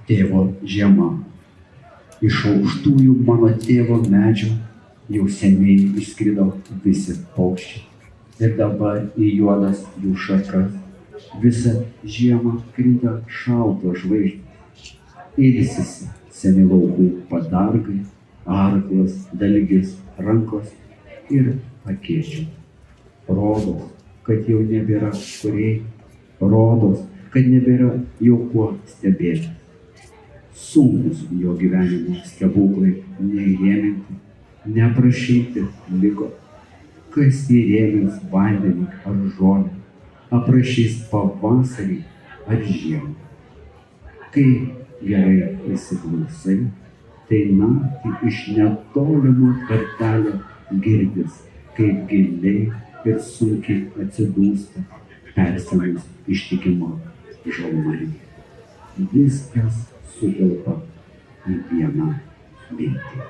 Tėvo žiema. Iš aukštųjų mano tėvo medžių jau seniai išskrido visi paukščiai. Ir dabar į juodas jų šakas visą žiemą krinta šaltos žvaigždės. Ilsisi seni laukų padargai, arklas, dalgis, rankos ir akėčių. Rodos, kad jau nebėra kuriai, rodos, kad nebėra jau kuo stebėti. Sunkus jo gyvenimo stebuklai neįrėminti, neaprašyti liko. Kas įrėmins vandenį ar žolę, aprašys pavasarį ar žiemą. Kai gerai įsiklausai, tai naktį iš netolimo kartelio girdis, kaip giliai ir sunkiai atsidūsta persenas ištikimo žalmarį. Viskas sutelpa į vieną mintį.